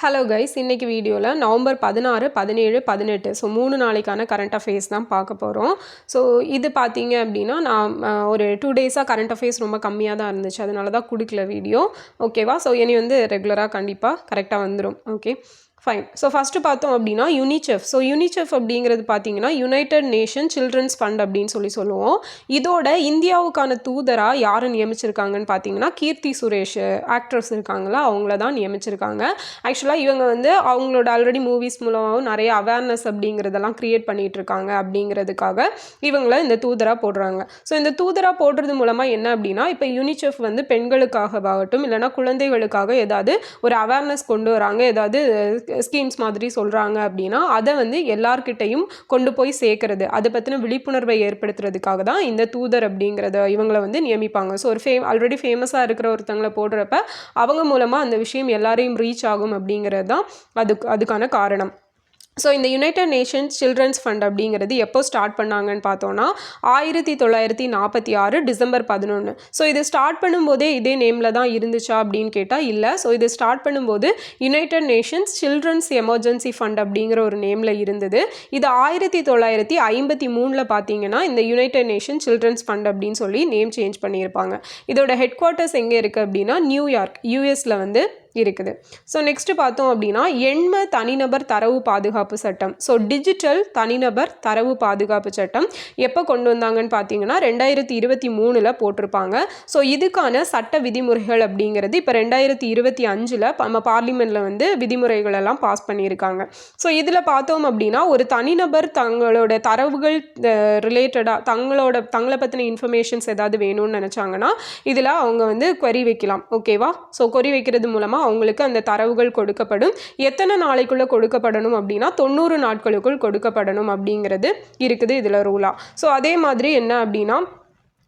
Hello guys, இன்னைக்கு வீடியோவில் November 16, 17, 18 so 3 நாளைக்கான கரண்ட் அஃபேர்ஸ் தான் பார்க்க போகிறோம். ஸோ இது பார்த்தீங்க அப்படின்னா நான் ஒரு 2 டேஸாக கரண்ட் அஃபேர்ஸ் ரொம்ப கம்மியாக தான் இருந்துச்சு, அதனால தான் கொடுக்கல வீடியோ. ஓகேவா? ஸோ இனி வந்து ரெகுலராக கண்டிப்பாக கரெக்டாக வந்துடும். Okay fine. ஸோ ஃபஸ்ட்டு பார்த்தோம் அப்படின்னா யூனிசெஃப். ஸோ யூனிசெஃப் அப்படிங்கிறது பார்த்தீங்கன்னா யுனைடெட் நேஷன் சில்ட்ரன்ஸ் ஃபண்ட் அப்படின்னு சொல்லுவோம். இதோட இந்தியாவுக்கான தூதராக யாரை நியமிச்சிருக்காங்கன்னு பார்த்தீங்கன்னா கீர்த்தி சுரேஷ் ஆக்ட்ரஸ் இருக்காங்களா, அவங்கள தான் நியமிச்சிருக்காங்க. ஆக்சுவலாக இவங்க வந்து அவங்களோட ஆல்ரெடி மூவிஸ் மூலமாகவும் நிறைய அவேர்னஸ் அப்படிங்கிறதெல்லாம் க்ரியேட் பண்ணிகிட்டு இருக்காங்க. அப்படிங்கிறதுக்காக இவங்கள இந்த தூதராக போடுறாங்க. ஸோ இந்த தூதராக போடுறது மூலமாக என்ன அப்படின்னா, இப்போ யூனிசெஃப் வந்து பெண்களுக்காகவாகட்டும் இல்லைனா குழந்தைகளுக்காக ஏதாவது ஒரு அவேர்னஸ் கொண்டு வராங்க, ஏதாவது ஸ்கீம்ஸ் மாதிரி சொல்கிறாங்க அப்படின்னா அதை வந்து எல்லார்கிட்டையும் கொண்டு போய் சேர்க்கறது, அதை பற்றின விழிப்புணர்வை ஏற்படுத்துறதுக்காக தான் இந்த தூதர் அப்படிங்கிறத இவங்களை வந்து நியமிப்பாங்க. ஸோ ஒரு ஆல்ரெடி ஃபேமஸாக இருக்கிற ஒருத்தங்களை போடுறப்ப அவங்க மூலமாக அந்த விஷயம் எல்லாரையும் ரீச் ஆகும் அப்படிங்கிறது தான் அதுக்கான காரணம். ஸோ இந்த யுனைடெட் நேஷன்ஸ் சில்ட்ரன்ஸ் ஃபண்ட் அப்படிங்கிறது எப்போ ஸ்டார்ட் பண்ணாங்கன்னு பார்த்தோன்னா 1946 டிசம்பர் 11. ஸோ இது ஸ்டார்ட் பண்ணும்போதே இதே நேமில் தான் இருந்துச்சா அப்படின்னு கேட்டால் இல்லை. ஸோ இது ஸ்டார்ட் பண்ணும்போது United Nations Children's Emergency Fund அப்படிங்கிற ஒரு நேமில் இருந்தது. இது 1953 பார்த்தீங்கன்னா இந்த யுனைடெட் நேஷன் சில்ட்ரன்ஸ் ஃபண்ட் அப்படின்னு சொல்லி நேம் சேஞ்ச் பண்ணியிருப்பாங்க. இதோட ஹெட் குவார்ட்டர்ஸ் எங்கே இருக்குது அப்படின்னா நியூயார்க், யூஎஸில் வந்து இருக்குது. ஸோ நெக்ஸ்ட்டு பார்த்தோம் அப்படின்னா எண்ம தனிநபர் தரவு பாதுகாப்பு சட்டம். ஸோ டிஜிட்டல் தனிநபர் தரவு பாதுகாப்பு சட்டம் எப்போ கொண்டு வந்தாங்கன்னு பார்த்தீங்கன்னா 2023 போட்டிருப்பாங்க. ஸோ இதுக்கான சட்ட விதிமுறைகள் அப்படிங்கிறது இப்போ 2025 நம்ம பார்லிமெண்ட்டில் வந்து விதிமுறைகள் எல்லாம் பாஸ் பண்ணியிருக்காங்க. ஸோ இதில் பார்த்தோம் அப்படின்னா ஒரு தனிநபர் தங்களோட தரவுகள் ரிலேட்டடாக தங்களை பற்றின இன்ஃபர்மேஷன்ஸ் ஏதாவது வேணும்னு நினச்சாங்கன்னா இதில் அவங்க வந்து கொரி வைக்கலாம். ஓகேவா? ஸோ கொரி வைக்கிறது மூலமாக அவங்களுக்கு அந்த தரவுகள் கொடுக்கப்படும். எத்தனை நாளைக்குள்ள கொடுக்கப்படணும் அப்படின்னா 90 நாட்களுக்குள் கொடுக்கப்படணும் அப்படிங்கிறது இருக்குது இதில் ரூலா. ஸோ அதே மாதிரி என்ன அப்படின்னா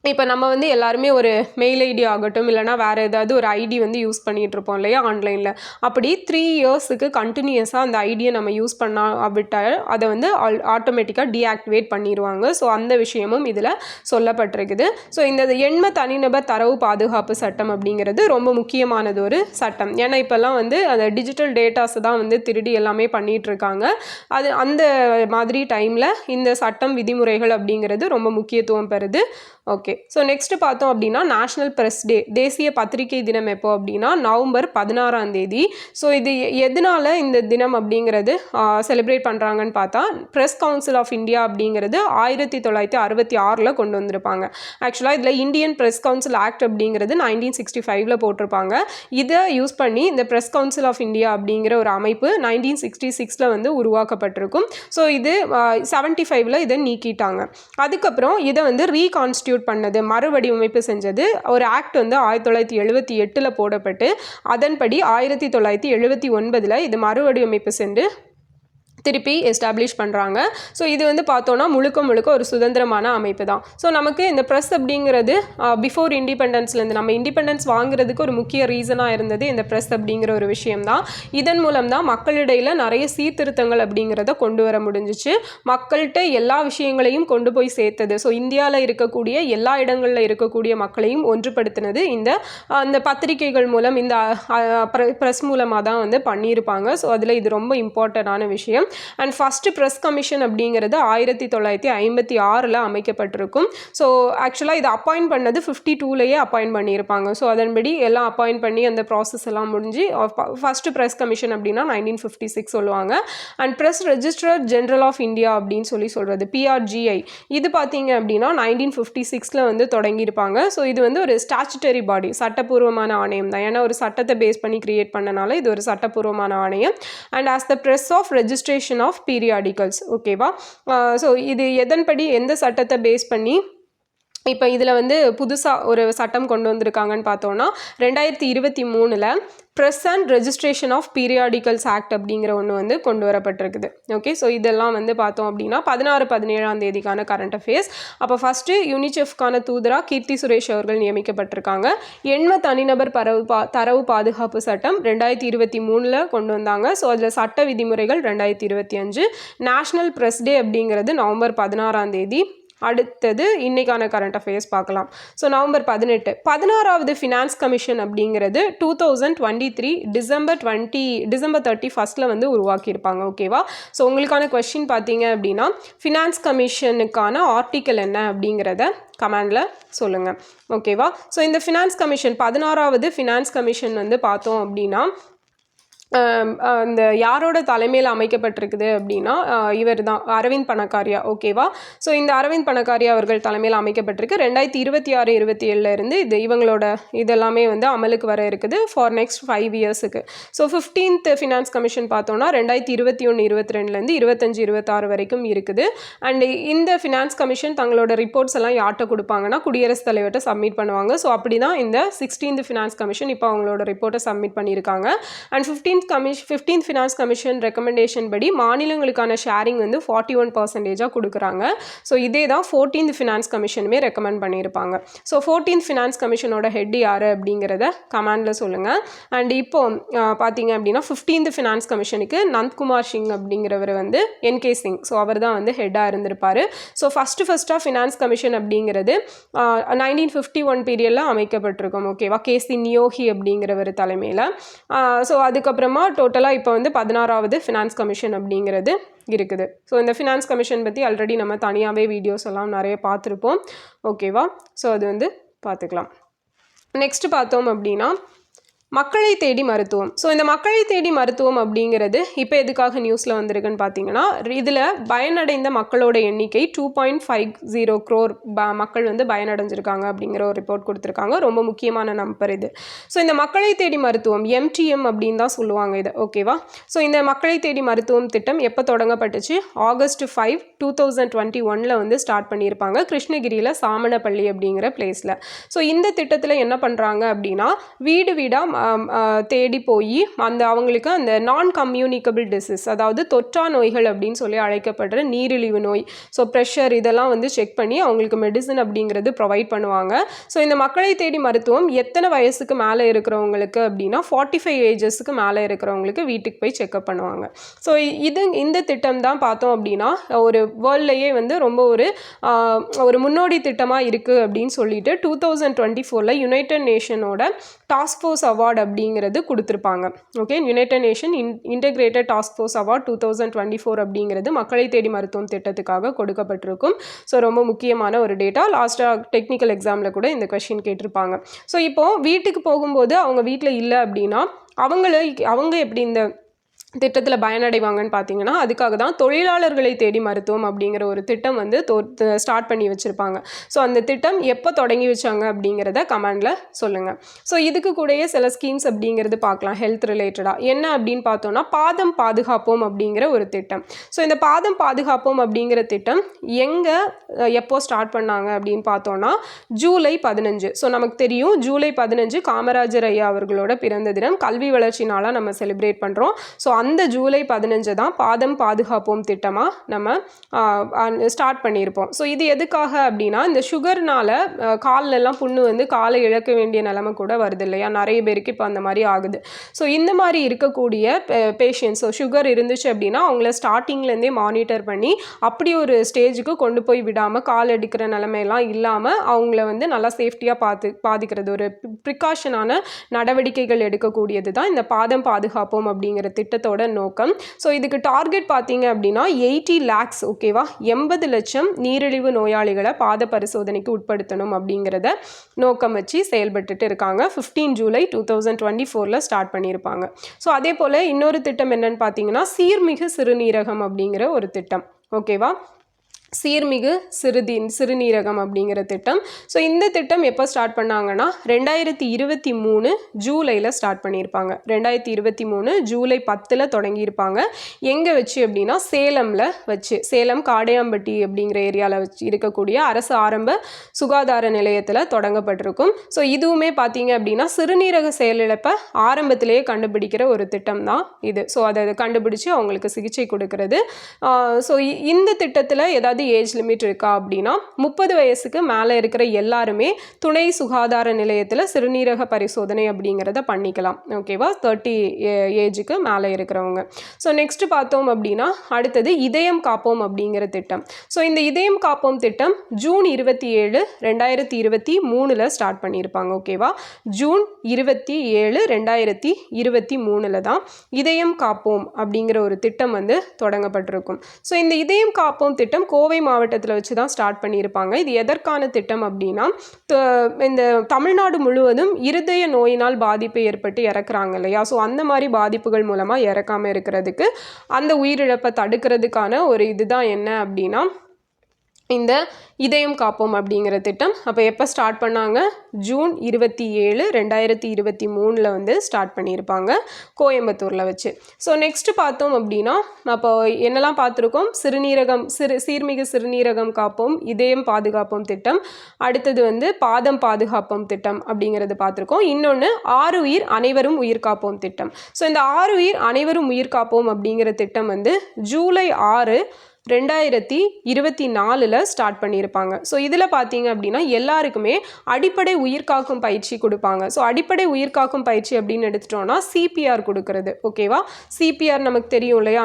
இப்போ நம்ம வந்து எல்லாருமே ஒரு மெயில் ஐடி ஆகட்டும் இல்லைனா வேறு ஏதாவது ஒரு ஐடி வந்து யூஸ் பண்ணிகிட்ருப்போம் இல்லையா ஆன்லைனில். அப்படி 3 இயர்ஸுக்கு கண்டினியூஸாக அந்த ஐடியை நம்ம யூஸ் பண்ண விட்டால் அதை வந்து ஆட்டோமேட்டிக்காக டீஆக்டிவேட் பண்ணிடுவாங்க. ஸோ அந்த விஷயமும் இதில் சொல்லப்பட்டிருக்குது. ஸோ இந்த எண்ம தனிநபர் தரவு பாதுகாப்பு சட்டம் அப்படிங்கிறது ரொம்ப முக்கியமானது ஒரு சட்டம். ஏன்னா இப்போல்லாம் வந்து அந்த டிஜிட்டல் டேட்டாஸை தான் வந்து திருடி எல்லாமே பண்ணிகிட்ருக்காங்க. அது அந்த மாதிரி டைமில் இந்த சட்டம் விதிமுறைகள் அப்படிங்கிறது ரொம்ப முக்கியத்துவம் பெறுது. ஓகே, ஸோ நெக்ஸ்ட்டு பார்த்தோம் அப்படின்னா நேஷ்னல் ப்ரெஸ் டே, தேசிய பத்திரிகை தினம் எப்போ அப்படின்னா நவம்பர் 16. ஸோ இது எதனால் இந்த தினம் அப்படிங்கிறது செலிப்ரேட் பண்ணுறாங்கன்னு பார்த்தா ப்ரெஸ் கவுன்சில் ஆஃப் இந்தியா அப்படிங்கிறது 1966 கொண்டு வந்திருப்பாங்க. ஆக்சுவலாக இதில் இந்தியன் ப்ரெஸ் கவுன்சில் ஆக்ட் அப்படிங்கிறது 1965 போட்டிருப்பாங்க. இதை யூஸ் பண்ணி இந்த ப்ரெஸ் கவுன்சில் ஆஃப் இந்தியா அப்படிங்கிற ஒரு அமைப்பு 1966 வந்து உருவாக்கப்பட்டிருக்கும். ஸோ இது 75 இதை நீக்கிட்டாங்க. அதுக்கப்புறம் இதை வந்து ரீகான்ஸ்டியூட் பண்ணது, மறுவடிவமைப்பு செஞ்சது ஒரு ஆக்ட் வந்து 1978 போடப்பட்டு அதன்படி 1979 இது மறுவடிவமைப்பு சென்று திருப்பி எஸ்டாப்ளிஷ் பண்ணுறாங்க. ஸோ இது வந்து பார்த்தோன்னா முழுக்க ஒரு சுதந்திரமான அமைப்பு தான். ஸோ நமக்கு இந்த ப்ரெஸ் அப்படிங்கிறது பிஃபோர் இண்டிபெண்டன்ஸ்லேருந்து நம்ம இண்டிபெண்டன்ஸ் வாங்குறதுக்கு ஒரு முக்கிய ரீசனாக இருந்தது இந்த ப்ரெஸ் அப்படிங்கிற ஒரு விஷயம்தான். இதன் மூலம் தான் மக்களிடையில் நிறைய சீர்திருத்தங்கள் அப்படிங்கிறத கொண்டு வர முடிஞ்சிச்சு. மக்கள்கிட்ட எல்லா விஷயங்களையும் கொண்டு போய் சேர்த்தது. ஸோ இந்தியாவில் இருக்கக்கூடிய எல்லா இடங்களில் இருக்கக்கூடிய மக்களையும் ஒன்றுபடுத்தினது அந்த பத்திரிகைகள் மூலம் இந்த ப்ரெஸ் மூலமாக தான் வந்து பண்ணியிருப்பாங்க. ஸோ அதில் இது ரொம்ப இம்பார்ட்டண்டான விஷயம். அண்ட் ஃபஸ்ட்டு ப்ரெஸ் கமிஷன் அப்படிங்கிறது 1956 அமைக்கப்பட்டிருக்கும். ஸோ ஆக்சுவலாக இதை அப்பாயிண்ட் பண்ணது 52 அப்பாயிண்ட் பண்ணியிருப்பாங்க. ஸோ அதன்படி எல்லாம் அப்பாயிண்ட் பண்ணி அந்த ப்ராசஸ் எல்லாம் முடிஞ்சு ஃபஸ்ட்டு ப்ரெஸ் கமிஷன் அப்படின்னா 1956 சொல்லுவாங்க. And Press Registrar General of India அப்படின்னு சொல்கிறது PRGI. இது பார்த்தீங்க அப்படின்னா 1956 வந்து தொடங்கியிருப்பாங்க. ஸோ இது வந்து ஒரு ஸ்டாச்சுட்டரி பாடி, சட்டப்பூர்வமான ஆணையம் தான். ஏன்னா ஒரு சட்டத்தை பேஸ் பண்ணி கிரியேட் பண்ணனால இது ஒரு சட்டப்பூர்வமான ஆணையம். And as the press of registration of periodicals. ஓகேவா? ஸோ இது எதன்படி எந்த சட்டத்தை பேஸ் பண்ணி இப்போ இதில் வந்து புதுசாக ஒரு சட்டம் கொண்டு வந்திருக்காங்கன்னு பார்த்தோன்னா 2023 Press and Registration of Periodicals Act அப்படிங்கிற ஒன்று வந்து கொண்டு வரப்பட்டிருக்குது. ஓகே, ஸோ இதெல்லாம் வந்து பார்த்தோம் அப்படின்னா 16, 17 கரண்ட் அஃபேர்ஸ். அப்போ ஃபஸ்ட்டு யூனிசெஃப்கான தூதராக கீர்த்தி சுரேஷ் அவர்கள் நியமிக்கப்பட்டிருக்காங்க. எண்ம தனிநபர் தரவு பாதுகாப்பு சட்டம் 2023 கொண்டு வந்தாங்க. ஸோ அதில் சட்ட விதிமுறைகள் 2025. நேஷ்னல் ப்ரெஸ் டே அப்படிங்கிறது நவம்பர் 16. அடுத்தது இன்னைக்கான கரண்ட் அஃபேர்ஸ் பார்க்கலாம். ஸோ நவம்பர் 16வது ஃபினான்ஸ் கமிஷன் அப்படிங்கிறது 2023 டிசம்பர் 31 வந்து உருவாக்கியிருப்பாங்க. ஓகேவா? ஸோ உங்களுக்கான கொஸ்டின் பார்த்தீங்க அப்படின்னா ஃபினான்ஸ் கமிஷனுக்கான ஆர்டிக்கல் என்ன அப்படிங்கிறத கமெண்டில் சொல்லுங்கள். ஓகேவா? ஸோ இந்த ஃபினான்ஸ் கமிஷன் 16வது ஃபினான்ஸ் கமிஷன் வந்து பார்த்தோம் அப்படின்னா இந்த யாரோட தலைமையில் அமைக்கப்பட்டிருக்குது அப்படின்னா இவர் தான் அரவிந்த் பணக்காரியா. ஓகேவா? ஸோ இந்த அரவிந்த் பணக்காரியா அவர்கள் தலைமையில் அமைக்கப்பட்டிருக்கு. 2026-27 இருந்து இவங்களோட இதெல்லாமே வந்து அமலுக்கு வர இருக்குது ஃபார் நெக்ஸ்ட் 5 இயர்ஸுக்கு. ஸோ 15th ஃபினான்ஸ் கமிஷன் பார்த்தோன்னா 2021-22 25-26 வரைக்கும் இருக்குது. அண்ட் இந்த ஃபினான்ஸ் கமிஷன் தங்களோட ரிப்போர்ட்ஸ் எல்லாம் யார்கிட்ட கொடுப்பாங்கன்னா குடியரசுத் தலைவர்கிட்ட சப்மிட் பண்ணுவாங்க. ஸோ அப்படி தான் இந்த 16th ஃபினான்ஸ் கமிஷன் இப்போ அவங்களோட ரிப்போர்ட்டை சப்மிட் பண்ணியிருக்காங்க. And 15th finance commission recommendation படி மாநிலங்களுக்கான ஷேரிங் வந்து 41% கொடுக்குறாங்க. ஸோ இதே தான் 14th ஃபினான்ஸ் கமிஷனுமே ரெக்கமெண்ட் பண்ணியிருப்பாங்க. ஸோ 14th ஃபினான்ஸ் கமிஷனோட ஹெட் யார் அப்படிங்கிறத கமெண்டில் சொல்லுங்கள். அண்ட் இப்போ பார்த்தீங்க அப்படின்னா 15th ஃபினான்ஸ் கமிஷனுக்கு நந்த்குமார் சிங் அப்படிங்கிறவர் வந்து NK சிங். ஸோ அவர் தான் வந்து ஹெட்டாக இருந்திருப்பார். ஸோ ஃபஸ்ட்டாக ஃபினான்ஸ் கமிஷன் அப்படிங்கிறது 1951 பீரியடில் அமைக்கப்பட்டிருக்கும். ஓகேவா? KC நியோகி அப்படிங்கிறவர் தலைமையில். ஸோ அதுக்கப்புறமா டோட்டலாக இப்போ வந்து 16வது ஃபினான்ஸ் கமிஷன் அப்படிங்கிறது இருக்குது. ஸோ இந்த ஃபினான்ஸ் கமிஷன் பற்றி ஆல்ரெடி நம்ம தனியாகவே வீடியோஸ் எல்லாம் நிறைய பார்த்துருப்போம். ஓகேவா? ஸோ அது வந்து பார்த்துக்கலாம். நெக்ஸ்ட் பார்த்தோம் அப்படின்னா மக்களை தேடி மருத்துவம். ஸோ இந்த மக்களை தேடி மருத்துவம் அப்படிங்கிறது இப்போ எதுக்காக நியூஸில் வந்திருக்குன்னு பார்த்தீங்கன்னா இதில் பயனடைந்த மக்களோட எண்ணிக்கை 2.50 crore மக்கள் வந்து பயனடைஞ்சிருக்காங்க அப்படிங்கிற ஒரு ரிப்போர்ட் கொடுத்துருக்காங்க. ரொம்ப முக்கியமான நம்பர் இது. ஸோ இந்த மக்களை தேடி மருத்துவம் MTM அப்படின்னு தான் சொல்லுவாங்க இதை. ஓகேவா? ஸோ இந்த மக்களை தேடி மருத்துவம் திட்டம் எப்போ தொடங்கப்பட்டுச்சு? August 5, 2021 வந்து ஸ்டார்ட் பண்ணியிருப்பாங்க கிருஷ்ணகிரியில் சாமனப்பள்ளி அப்படிங்கிற பிளேஸில். ஸோ இந்த திட்டத்தில் என்ன பண்ணுறாங்க அப்படின்னா வீடு வீடாக தேடி போய் அவங்களுக்கு அந்த நான் கம்யூனிகபிள் டிசீஸ், அதாவது தொற்றா நோய்கள் அப்படின்னு சொல்லி அழைக்கப்படுற நீரிழிவு நோய், ஸோ ப்ரெஷர், இதெல்லாம் வந்து செக் பண்ணி அவங்களுக்கு மெடிசன் அப்படிங்கிறது ப்ரொவைட் பண்ணுவாங்க. ஸோ இந்த மக்களை தேடி மருத்துவம் எத்தனை வயசுக்கு மேலே இருக்கிறவங்களுக்கு அப்படின்னா 45 ஏஜஸ்க்கு மேலே இருக்கிறவங்களுக்கு வீட்டுக்கு போய் செக்அப் பண்ணுவாங்க. ஸோ இந்த திட்டம் தான் பார்த்தோம் அப்படின்னா ஒரு வேர்ல்ட்லேயே வந்து ரொம்ப ஒரு முன்னோடி திட்டமாக இருக்குது அப்படின்னு சொல்லிட்டு 2024 யுனைடெட் நேஷனோட டாஸ்க் ஃபோர்ஸ் அவார்ட் அப்படிங்கிறது கொடுத்துருப்பாங்க. Okay, United nation integrated task force award 2024 அப்படிங்கிறது மக்களை தேடி மருத்துவம் திட்டத்துக்காக கொடுக்கப்பட்டிருக்கும். ஸோ ரொம்ப முக்கியமான ஒரு டேட்டா. லாஸ்ட்டாக டெக்னிக்கல் எக்ஸாமில் கூட இந்த கொஸ்டின் கேட்டிருப்பாங்க. ஸோ இப்போது வீட்டுக்கு போகும்போது அவங்க வீட்டில் இல்லை அப்படின்னா அவங்க எப்படி இந்த திட்டத்தில் பயனடைவாங்கன்னு பார்த்தீங்கன்னா அதுக்காக தான் தொழிலாளர்களை தேடி மருத்துவம் அப்படிங்கிற ஒரு திட்டம் வந்து ஸ்டார்ட் பண்ணி வச்சுருப்பாங்க. ஸோ அந்த திட்டம் எப்போ தொடங்கி வச்சாங்க அப்படிங்கிறத கமெண்டில் சொல்லுங்கள். ஸோ இதுக்கு கூடயே சில ஸ்கீம்ஸ் அப்படிங்கிறது பார்க்கலாம் ஹெல்த் ரிலேட்டடாக. என்ன அப்படின்னு பார்த்தோன்னா பாதம் பாதுகாப்போம் அப்படிங்கிற ஒரு திட்டம். ஸோ இந்த பாதம் பாதுகாப்போம் அப்படிங்கிற திட்டம் எப்போ ஸ்டார்ட் பண்ணாங்க அப்படின்னு பார்த்தோன்னா ஜூலை 15. ஸோ நமக்கு தெரியும் ஜூலை 15 காமராஜர் ஐயா அவர்களோட பிறந்த தினம், கல்வி வளர்ச்சி நாளாக நம்ம செலிப்ரேட் பண்ணுறோம். ஸோ அந்த ஜூலை 15 தான் பாதம் பாதுகாப்போம் திட்டமாக நம்ம ஸ்டார்ட் பண்ணியிருப்போம். ஸோ இது எதுக்காக அப்படின்னா இந்த சுகர்னால கால்லெல்லாம் புண்ணு வந்து காலை இழக்க வேண்டிய நிலைமை கூட வருது இல்லையா, நிறைய பேருக்கு இப்போ அந்த மாதிரி ஆகுது. ஸோ இந்த மாதிரி இருக்கக்கூடிய பேஷண்ட்ஸ், ஸோ சுகர் இருந்துச்சு அப்படின்னா அவங்கள ஸ்டார்டிங்லேருந்தே மானிட்டர் பண்ணி அப்படி ஒரு ஸ்டேஜுக்கு கொண்டு போய் விடாமல் கால் அடிக்கிற நிலைமையெல்லாம் இல்லாமல் அவங்கள வந்து நல்லா சேஃப்டியாக பாதிக்கிறது ஒரு ப்ரிகாஷனான நடவடிக்கைகள் எடுக்கக்கூடியது தான் இந்த பாதம் பாதுகாப்போம் அப்படிங்கிற திட்டத்தோட நோக்கம். ஸோ இதுக்கு டார்கெட் பார்த்தீங்க அப்படின்னா 80 lakhs. ஓகேவா? 80 லட்சம் நீரிழிவு நோயாளிகளை பாத பரிசோதனைக்கு உட்படுத்தணும் அப்படிங்கிறத நோக்கம் வச்சு செயல்பட்டுட்டு இருக்காங்க. 15 ஜூலை 2024 ஸ்டார்ட் பண்ணியிருப்பாங்க. ஸோ அதே போல் இன்னொரு திட்டம் என்னன்னு பார்த்தீங்கன்னா சீர்மிகு சிறுநீரகம் அப்படிங்கிற ஒரு திட்டம். ஓகேவா? சீர்மிகு சிறுநீரகம் அப்படிங்கிற திட்டம். ஸோ இந்த திட்டம் எப்போ ஸ்டார்ட் பண்ணாங்கன்னா 2023 ஜூலையில் ஸ்டார்ட் பண்ணியிருப்பாங்க. 2023 ஜூலை 10 தொடங்கியிருப்பாங்க. எங்கே வச்சு அப்படின்னா சேலமில் வச்சு, சேலம் காடையாம்பட்டி அப்படிங்கிற ஏரியாவில் வச்சு இருக்கக்கூடிய அரசு ஆரம்ப சுகாதார நிலையத்தில் தொடங்கப்பட்டிருக்கும். ஸோ இதுவுமே பார்த்தீங்க அப்படின்னா சிறுநீரக செயலிழப்பை ஆரம்பத்திலேயே கண்டுபிடிக்கிற ஒரு திட்டம் தான் இது. ஸோ அதை கண்டுபிடிச்சு அவங்களுக்கு சிகிச்சை கொடுக்கறது. ஸோ இந்த திட்டத்தில் ஏதாவது ஏதாவது ஏஜ் லிமிட் இருக்கா அப்படின்னா 30 வயசுக்கு மேலே இருக்கிற எல்லாருமே துணை சுகாதார நிலையத்தில் சிறுநீரக பரிசோதனை அப்படிங்கிறத பண்ணிக்கலாம். ஓகேவா, 30 ஏஜுக்கு மேலே இருக்கிறவங்க. ஸோ நெக்ஸ்ட் பார்த்தோம் அப்படின்னா அடுத்தது இதயம் காப்போம் அப்படிங்கிற திட்டம். ஸோ இந்த இதயம் காப்போம் திட்டம் ஜூன் 27, 2023 ஸ்டார்ட் பண்ணியிருப்பாங்க. ஓகேவா, ஜூன் 27, 2023 தான் இதயம் காப்போம் அப்படிங்கிற ஒரு திட்டம் வந்து தொடங்கப்பட்டிருக்கும். ஸோ இந்த இதயம் காப்போம் திட்டம் கோவை மாவட்டத்தில் வச்சு தான் ஸ்டார்ட் பண்ணியிருப்பாங்க. இது எதற்கான திட்டம் அப்படின்னா, இந்த தமிழ்நாடு முழுவதும் இருதய நோயினால் பாதிப்பு ஏற்பட்டு இறக்குறாங்க இல்லையா, ஸோ அந்த மாதிரி பாதிப்புகள் மூலமாக இறக்காமல் இருக்கிறதுக்கு, அந்த உயிரிழப்பை தடுக்கிறதுக்கான ஒரு இதுதான் என்ன அப்படின்னா இந்த இதயம் காப்போம் அப்படிங்கிற திட்டம். அப்போ எப்போ ஸ்டார்ட் பண்ணாங்க? ஜூன் 27, 2023 வந்து ஸ்டார்ட் பண்ணியிருப்பாங்க கோயம்புத்தூரில் வச்சு. ஸோ நெக்ஸ்ட்டு பார்த்தோம் அப்படின்னா, அப்போ என்னெல்லாம் பார்த்துருக்கோம்? சீர்மிகு சிறுநீரகம் காப்போம், இதயம் பாதுகாப்போம் திட்டம், அடுத்தது வந்து பாதம் பாதுகாப்போம் திட்டம் அப்படிங்கிறது பார்த்துருக்கோம். இன்னொன்று ஆருயிர் அனைவரும் உயிர் காப்போம் திட்டம். ஸோ இந்த ஆருயிர் அனைவரும் உயிர் காப்போம் அப்படிங்கிற திட்டம் வந்து ஜூலை 6, 2024 ஸ்டார்ட் பண்ணியிருப்பாங்க. ஸோ இதில் பார்த்தீங்க அப்படின்னா எல்லாருக்குமே அடிப்படை உயிர்காக்கும் பயிற்சி கொடுப்பாங்க. ஸோ அடிப்படை உயிர்காக்கும் பயிற்சி அப்படின்னு எடுத்துட்டோம்னா சிபிஆர் கொடுக்கறது. ஓகேவா, சிபிஆர் நமக்கு தெரியும் இல்லையா,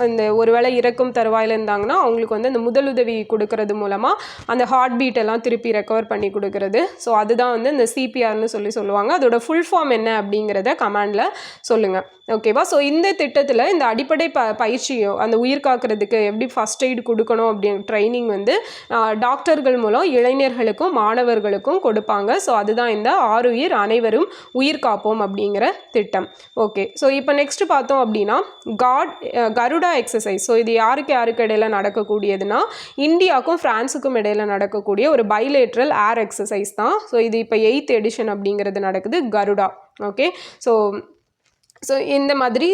அந்த ஒருவேளை இறக்கும் தருவாயில் இருந்தாங்கன்னா அவங்களுக்கு வந்து அந்த முதலுதவி கொடுக்கறது மூலமாக அந்த ஹார்ட் பீட் எல்லாம் திருப்பி ரெக்கவர் பண்ணி கொடுக்கறது. ஸோ அதுதான் வந்து இந்த சிபிஆர்னு சொல்லுவாங்க. அதோட ஃபுல் ஃபார்ம் என்ன அப்படிங்கிறத கமெண்டில் சொல்லுங்கள். ஓகேவா, ஸோ இந்த திட்டத்தில் இந்த அடிப்படை பயிற்சியோ அந்த உயிர் காக்கிறதுக்கு எப்படி ஃபஸ்ட் எய்டு கொடுக்கணும் அப்படின்னு ட்ரைனிங் வந்து டாக்டர்கள் மூலம் இளைஞர்களுக்கும் மாணவர்களுக்கும் கொடுப்பாங்க. ஸோ அதுதான் இந்த ஆருயிர் அனைவரும் உயிர் காப்போம் அப்படிங்கிற திட்டம். ஓகே, ஸோ இப்போ நெக்ஸ்ட் பார்த்தோம் அப்படின்னா கருடா எக்ஸசைஸ். ஸோ இது யாருக்கு இடையில நடக்கக்கூடியதுன்னா இந்தியாவுக்கும் ஃப்ரான்ஸுக்கும் இடையில நடக்கக்கூடிய ஒரு பைலேட்ரல் ஏர் எக்ஸசைஸ் தான். ஸோ இது இப்போ 8th எடிஷன் அப்படிங்கிறது நடக்குது, கருடா. ஓகே, ஸோ இந்த மாதிரி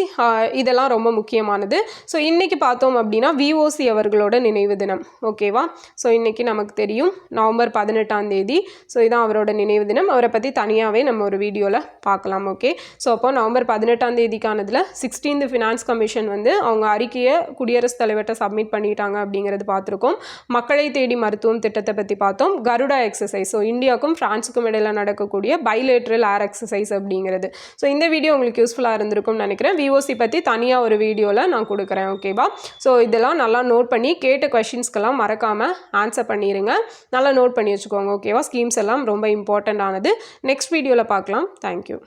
இதெல்லாம் ரொம்ப முக்கியமானது. ஸோ இன்றைக்கி பார்த்தோம் அப்படின்னா விஓசி அவர்களோட நினைவு தினம். ஓகேவா, ஸோ இன்றைக்கி நமக்கு தெரியும் நவம்பர் 18. ஸோ இதான் அவரோட நினைவு தினம். அவரை பற்றி தனியாகவே நம்ம ஒரு வீடியோவில் பார்க்கலாம். ஓகே, ஸோ அப்போ நவம்பர் 18 16th ஃபினான்ஸ் கமிஷன் வந்து அவங்க அறிக்கையை குடியரசுத் தலைவர்கிட்ட சப்மிட் பண்ணிட்டாங்க அப்படிங்கிறது பார்த்துருக்கோம். மக்களை தேடி மருத்துவம் திட்டத்தை பற்றி பார்த்தோம். கருடா எக்ஸசைஸ், ஸோ இந்தியாவுக்கும் ஃப்ரான்ஸுக்கும் இடையில் நடக்கக்கூடிய பைலேட்ரல் ஏர் எக்ஸசைஸ் அப்படிங்கிறது. ஸோ இந்த வீடியோ உங்களுக்கு யூஸ்ஃபுல்லாக இருந்திருக்கும் நினைக்கிறேன். விஓசி பற்றி தனியாக ஒரு வீடியோவில் நான் கொடுக்குறேன். ஓகேவா, ஸோ இதெல்லாம் நல்லா நோட் பண்ணி கேட்ட கொஷின்ஸ்க்கெல்லாம் மறக்காமல் ஆன்சர் பண்ணிடுங்க. நல்லா நோட் பண்ணி வச்சுக்கோங்க. ஓகேவா, ஸ்கீம்ஸ் எல்லாம் ரொம்ப இம்பார்ட்டண்ட் ஆனது. நெக்ஸ்ட் வீடியோவில் பார்க்கலாம். தேங்க்யூ.